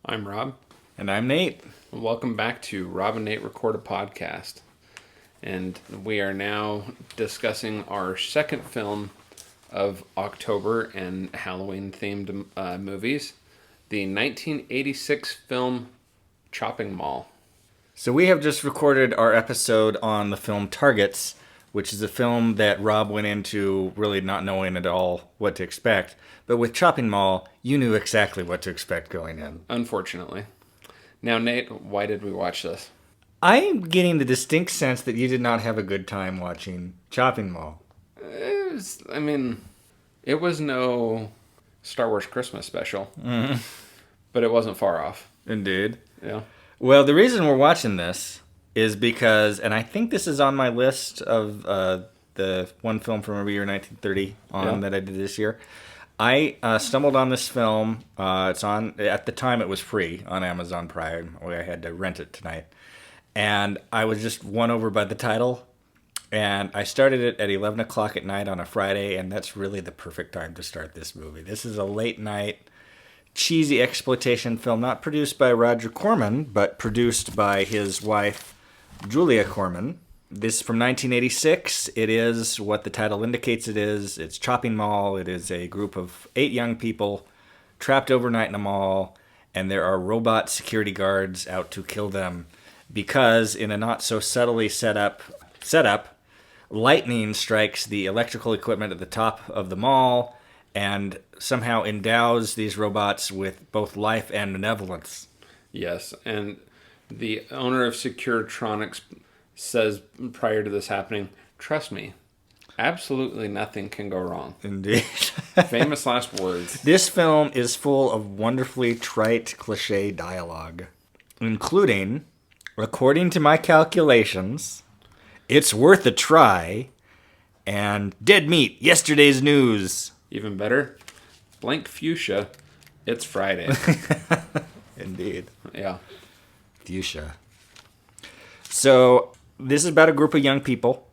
I'm Rob. And I'm Nate. Welcome back to Rob and Nate Record a Podcast. And we are now discussing our second film of October and Halloween themed movies, the 1986 film Chopping Mall. So we have just recorded our episode on the film Targets, which is a film that Rob went into really not knowing at all what to expect. But with Chopping Mall, you knew exactly what to expect going in. Unfortunately. Now, Nate, why did we watch this? I'm getting the distinct sense that you did not have a good time watching Chopping Mall. It was no Star Wars Christmas special, but it wasn't far off. Indeed. Yeah. Well, the reason we're watching this is because, and I think this is on my list of the one film from every year 1930 that I did this year. I stumbled on this film. It's on, at the time it was free on Amazon Prime. I had to rent it tonight. And I was just won over by the title. And I started it at 11 o'clock at night on a Friday, and that's really the perfect time to start this movie. This is a late night, cheesy exploitation film, not produced by Roger Corman, but produced by his wife, Julia Corman. This is from 1986. It is what the title indicates it is. It's Chopping Mall. It is a group of 8 young people trapped overnight in a mall, and there are robot security guards out to kill them because, in a not so subtly setup, lightning strikes the electrical equipment at the top of the mall and somehow endows these robots with both life and benevolence. Yes, and the owner of Securitronics says prior to this happening, "Trust me, absolutely nothing can go wrong." Indeed. Famous last words. This film is full of wonderfully trite cliche dialogue, including, according to my calculations, "It's worth a try," and "Dead meat, yesterday's news." Even better, "Blank fuchsia, it's Friday." Indeed. Yeah. Fuchsia. So, this is about a group of young people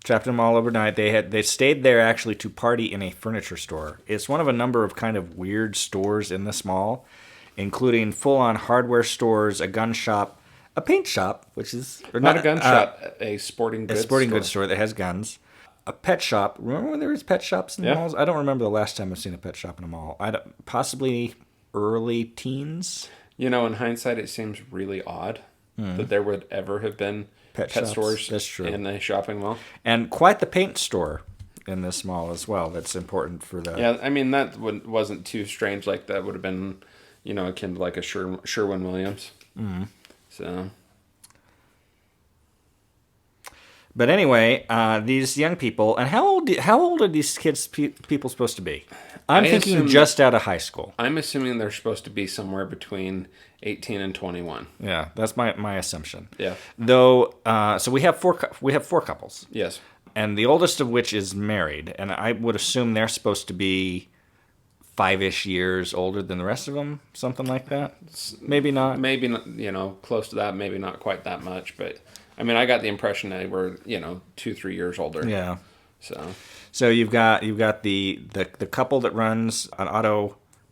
trapped in a mall overnight. They stayed there actually to party in a furniture store. It's one of a number of kind of weird stores in this mall, including full-on hardware stores, a gun shop, a paint shop, which is Not a gun shop, a sporting goods goods store that has guns, a pet shop. Remember when there was pet shops in malls? I don't remember the last time I've seen a pet shop in a mall. Possibly early teens. You know, in hindsight, it seems really odd that there would ever have been pet shops. stores That's true. in a shopping mall. And quite the paint store in this mall as well. That's important for the... Yeah, I mean, that wasn't too strange. Like, that would have been, akin to like a Sherwin-Williams. Mm-hmm. So... But anyway, these young people, and how old are these people supposed to be? I'm thinking just out of high school. I'm assuming they're supposed to be somewhere between 18 and 21. Yeah, that's my assumption. Yeah. Though, so we have four couples. Yes. And the oldest of which is married, and I would assume they're supposed to be 5-ish years older than the rest of them, something like that. Maybe not. Maybe not, close to that. Maybe not quite that much, but. I mean, I got the impression they were, 2-3 years older. Yeah. So you've got the couple that runs an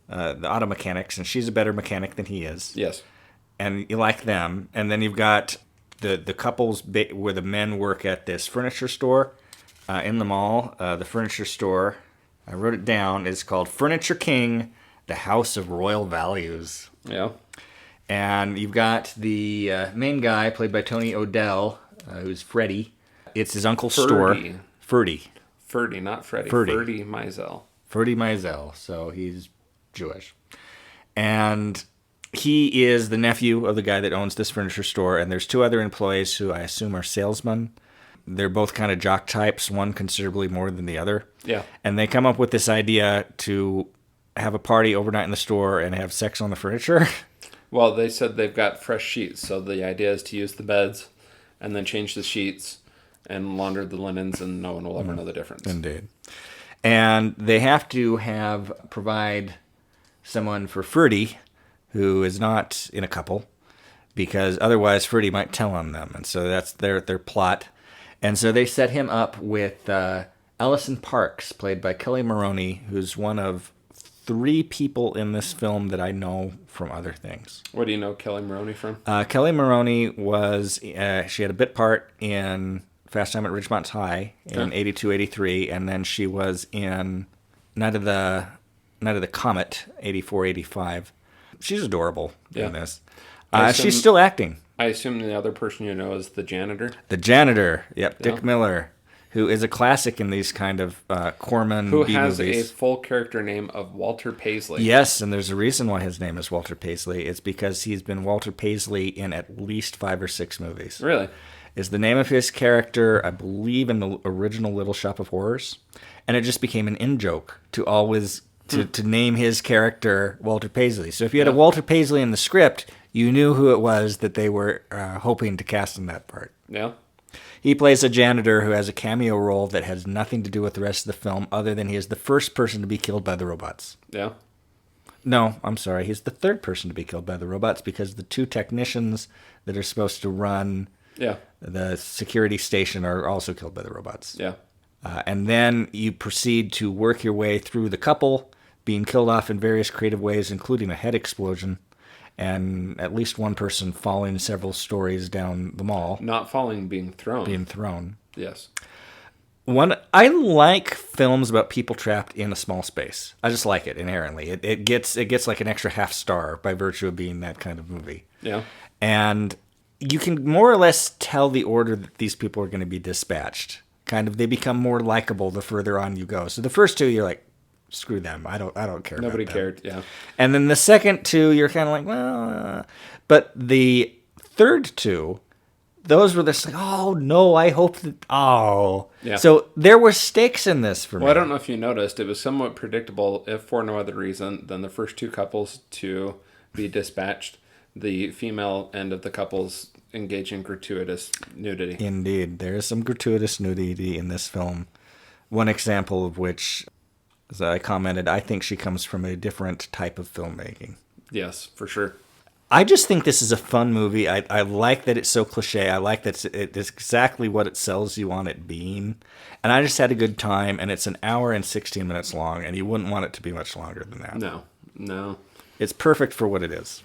the auto mechanics, and she's a better mechanic than he is. Yes. And you like them, and then you've got the couples where the men work at this furniture store in the mall. The furniture store, I wrote it down, is called Furniture King, the House of Royal Values. Yeah. And you've got the main guy, played by Tony O'Dell, who's Freddy. It's his uncle's store. Ferdy, not Freddy. Ferdy Meisel. Ferdy Meisel, so he's Jewish. And he is the nephew of the guy that owns this furniture store, and there's 2 other employees who I assume are salesmen. They're both kind of jock types, one considerably more than the other. Yeah. And they come up with this idea to have a party overnight in the store and have sex on the furniture. Well, they said they've got fresh sheets, so the idea is to use the beds and then change the sheets and launder the linens, and no one will ever know the difference. Indeed. And they have to provide someone for Ferdy, who is not in a couple, because otherwise Ferdy might tell on them. And so that's their plot. And so they set him up with Ellison Parks, played by Kelly Maroney, who's one of 3 people in this film that I know from other things. What do you know Kelly Maroney from? Kelly Maroney was, she had a bit part in Fast Time at Ridgemont High in 82, 83, and then she was in Night of the Comet, 84, 85. She's adorable in this. She's still acting. I assume the other person you know is the janitor. The janitor, yep, Dick Miller, who is a classic in these kind of Corman Who B has movies. a full character name of Walter Paisley. Yes, and there's a reason why his name is Walter Paisley. It's because he's been Walter Paisley in at least 5 or 6 movies. Really? Is the name of his character, I believe, in the original Little Shop of Horrors. And it just became an in-joke to always to name his character Walter Paisley. So if you had a Walter Paisley in the script, you knew who it was that they were hoping to cast in that part. Yeah. He plays a janitor who has a cameo role that has nothing to do with the rest of the film other than he is the first person to be killed by the robots. Yeah. No, I'm sorry. He's the third person to be killed by the robots because the 2 technicians that are supposed to run the security station are also killed by the robots. Yeah. And then you proceed to work your way through the couple being killed off in various creative ways, including a head explosion and at least one person falling several stories down the mall. Not falling, being thrown. Yes. I like films about people trapped in a small space. I just like it inherently. It gets like an extra half star by virtue of being that kind of movie. Yeah. And you can more or less tell the order that these people are going to be dispatched. Kind of, they become more likable the further on you go. So the first 2, you're like, screw them. I don't care. Nobody about them. cared. Yeah. And then the second 2, you're kind of like, well, but the third 2, those were just like, oh no, I hope that. Oh, yeah. So there were stakes in this for me. Well, I don't know if you noticed, it was somewhat predictable, if for no other reason than the first 2 couples to be dispatched. The female end of the couples engage in gratuitous nudity. Indeed, there is some gratuitous nudity in this film. One example of which, as I commented, I think she comes from a different type of filmmaking. Yes, for sure. I just think this is a fun movie. I like that it's so cliche. I like that it's exactly what it sells you on it being. And I just had a good time, and it's an hour and 16 minutes long, and you wouldn't want it to be much longer than that. No. It's perfect for what it is.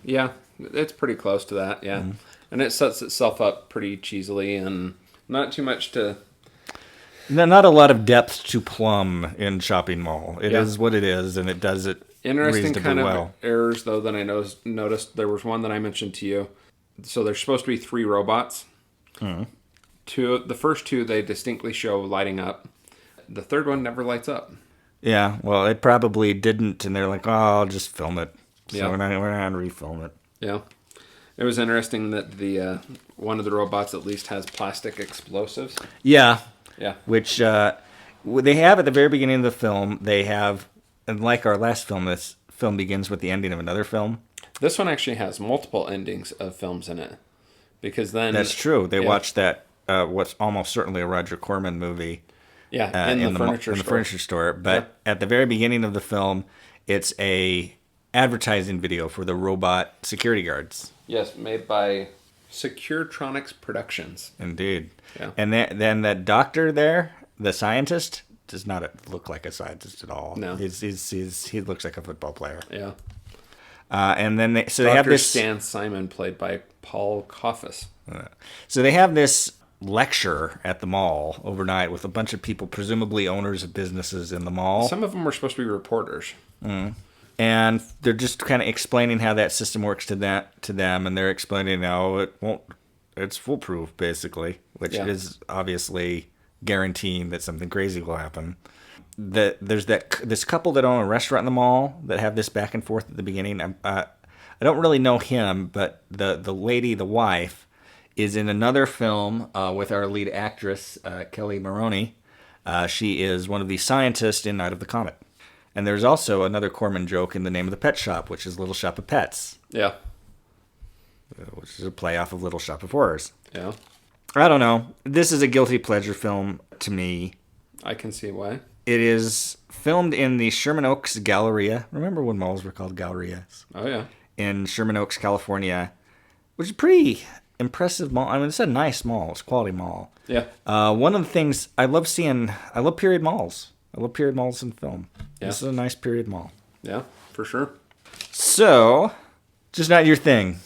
Yeah, it's pretty close to that, yeah. Mm-hmm. And it sets itself up pretty cheesily and not too much to... Not a lot of depth to plumb in Shopping Mall. It is what it is, and it does it interesting kind of well. Errors, though, that I noticed. There was one that I mentioned to you. So there's supposed to be 3 robots. Mm-hmm. The first 2, they distinctly show lighting up. The third one never lights up. Yeah, well, it probably didn't, and they're like, oh, I'll just film it. So yeah. we're not going to refilm it. Yeah. It was interesting that the one of the robots at least has plastic explosives. Yeah. Yeah. Which they have at the very beginning of the film. They have, and like our last film, this film begins with the ending of another film. This one actually has multiple endings of films in it. Because then... That's true. They watched that, what's almost certainly a Roger Corman movie. Yeah, in the furniture store. But at the very beginning of the film, it's a advertising video for the robot security guards. Yes, made by Securetronics Productions. Indeed. Yeah. And then that doctor there, the scientist, does not look like a scientist at all. No. He looks like a football player. Yeah. And then they Dr. have this... Stan Simon, played by Paul Koffis. So they have this lecture at the mall overnight with a bunch of people, presumably owners of businesses in the mall. Some of them were supposed to be reporters. Mm. And they're just kind of explaining how that system works to them, and they're explaining how it's foolproof, basically, which is obviously guaranteeing that something crazy will happen. There's this couple that own a restaurant in the mall that have this back and forth at the beginning. I don't really know him, but the lady, the wife, is in another film with our lead actress, Kelly Maroney. She is one of the scientists in Night of the Comet. And there's also another Corman joke in The Name of the Pet Shop, which is Little Shop of Pets. Yeah. Which is a play off of Little Shop of Horrors. Yeah. I don't know. This is a guilty pleasure film to me. I can see why. It is filmed in the Sherman Oaks Galleria. Remember when malls were called Gallerias? Oh, yeah. In Sherman Oaks, California, which is a pretty impressive mall. I mean, it's a nice mall. It's a quality mall. Yeah. One of the things I love period malls. I love period malls in film. Yeah. This is a nice period mall. Yeah, for sure. So, just not your thing.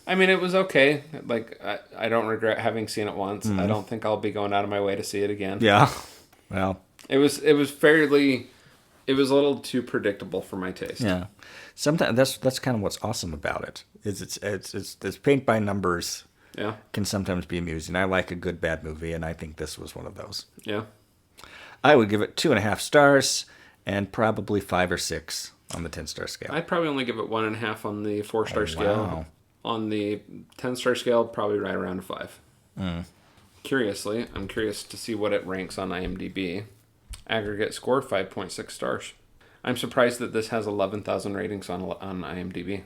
I mean, it was okay. Like, I don't regret having seen it once. I don't think I'll be going out of my way to see it again. Yeah. Well, It was fairly... It was a little too predictable for my taste. yeah. Sometimes that's kind of what's awesome about it. Is it's paint by numbers Yeah. can sometimes be amusing. I like a good bad movie, and I think this was one of those. Yeah. I would give it 2.5 stars and probably 5 or 6 on the 10-star scale. I'd probably only give it 1.5 on the 4-star scale. Wow. On the 10-star scale, probably right around a 5. Curiously, I'm curious to see what it ranks on IMDb. Aggregate score, 5.6 stars. I'm surprised that this has 11,000 ratings on IMDb.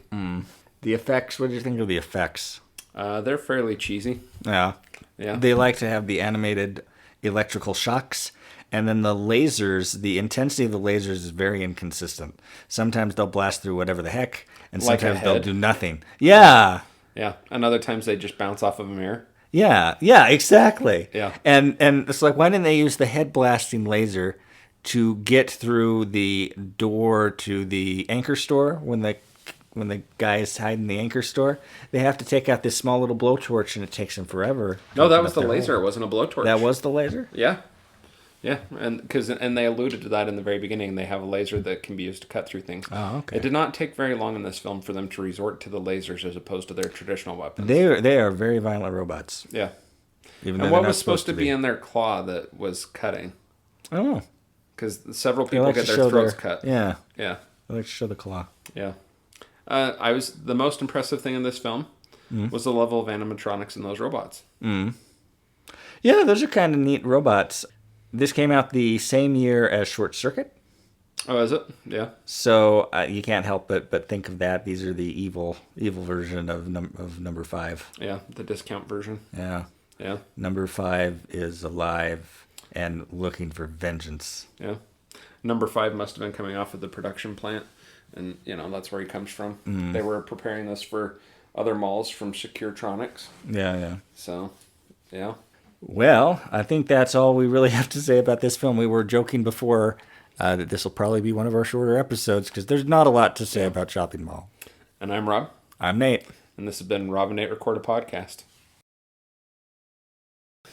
The effects, what do you think of the effects? They're fairly cheesy. Yeah. Yeah. They like to have the animated electrical shocks, and then the lasers, the intensity of the lasers is very inconsistent. Sometimes they'll blast through whatever the heck, and Like a sometimes they'll head? do nothing. Yeah. Yeah. And other times they just bounce off of a mirror. Yeah, exactly. Yeah. And it's like, why didn't they use the head blasting laser to get through the door to the anchor store when the guy is hiding the anchor store? They have to take out this small little blowtorch, and it takes them forever. to No, that open was up the their laser. hole. It wasn't a blowtorch. That was the laser? Yeah. Yeah, and they alluded to that in the very beginning. They have a laser that can be used to cut through things. Oh, okay. It did not take very long in this film for them to resort to the lasers as opposed to their traditional weapons. They are very violent robots. Yeah. Even And though they're what not was supposed to be in their claw that was cutting? Oh. Because several They people like get to their show throats cut. Yeah. Yeah. They like to show the claw. Yeah. The most impressive thing in this film was the level of animatronics in those robots. Yeah, those are kind of neat robots. This came out the same year as Short Circuit. Oh, is it? Yeah. So you can't help but think of that. These are the evil version of number 5. Yeah, the discount version. Yeah, Yeah. number 5 is alive and looking for vengeance. Yeah. Number 5 must have been coming off of the production plant, and that's where he comes from. They were preparing this for other malls from Securetronics. Yeah. So, yeah. Well, I think that's all we really have to say about this film. We were joking before that this will probably be one of our shorter episodes because there's not a lot to say about Shopping Mall. And I'm Rob, I'm Nate. and this has been Rob and Nate Record a Podcast.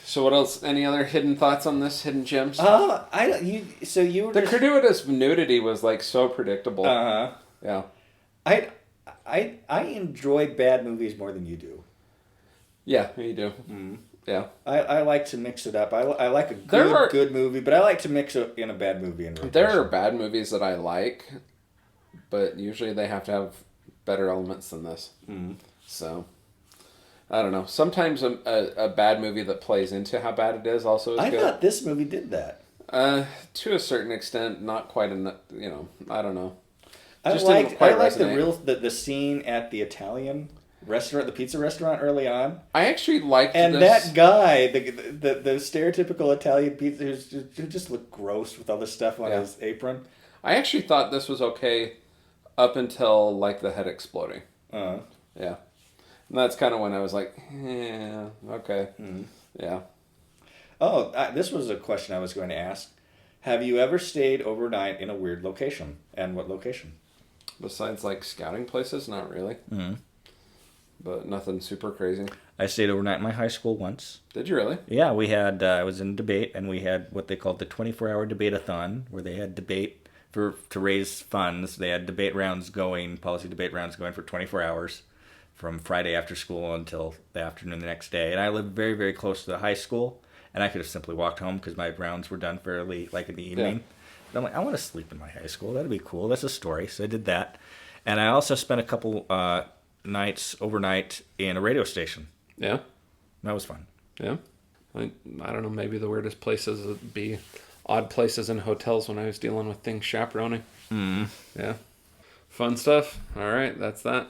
So what else? Any other hidden thoughts on this? Hidden gems? You were The gratuitous nudity was like so predictable. Yeah. I enjoy bad movies more than you do. Yeah, you do. Yeah. I like to mix it up. I like a There good are- movie, but I like to mix it in a bad movie. There are bad movies that I like, but usually they have to have better elements than this. So, I don't know. Sometimes a bad movie that plays into how bad it is also is good. thought this movie did that. To a certain extent, not quite enough. I don't know. I Just like didn't quite the scene at the Italian restaurant, the pizza restaurant early on, I actually liked and this. that guy, the stereotypical Italian pizza, who just looked gross with all this stuff on his apron. I actually thought this was okay up until like the head exploding. Uh, Yeah. And that's kind of when I was like, yeah, okay. Yeah. this was a question I was going to ask. Have you ever stayed overnight in a weird location? And what location? Besides like scouting places, not really. But nothing super crazy. I stayed overnight in my high school once. Did you really? Yeah, we had, I was in debate, and we had what they called the 24-hour debate-a-thon, where they had debate to raise funds. They had policy debate rounds going for 24 hours from Friday after school until the afternoon the next day. And I lived very, very close to the high school, and I could have simply walked home because my rounds were done fairly, like, in the evening. But I'm like, I want to sleep in my high school. That'd be cool. That's a story. So I did that. And I also spent a couple nights overnight in a radio station. Yeah. That was fun. Yeah. I don't know. Maybe the weirdest places would be odd places in hotels when I was dealing with things chaperoning. Yeah. Fun stuff. All right. That's that.